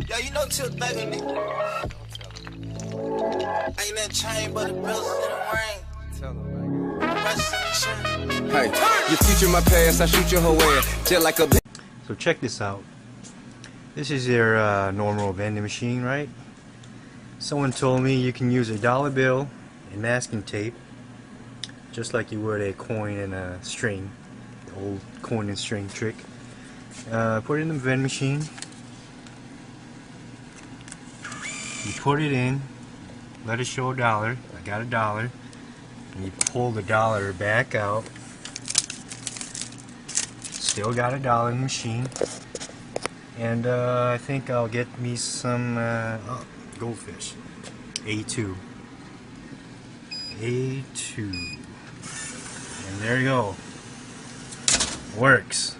Yeah, you know Till Thugger, nigga. Ain't that chain but the bills in the rain. Hey, your future, my past, I shoot your whole ass just like a. So check this out. This is your normal vending machine, right? Someone told me you can use a dollar bill and masking tape, just like you would a coin and a string, the old coin and string trick. Put it in the vending machine. You put it in, let it show $1. I got $1. And you pull the dollar back out. Still got $1 in the machine. And I think I'll get me some goldfish. A2. A2. And there you go. Works.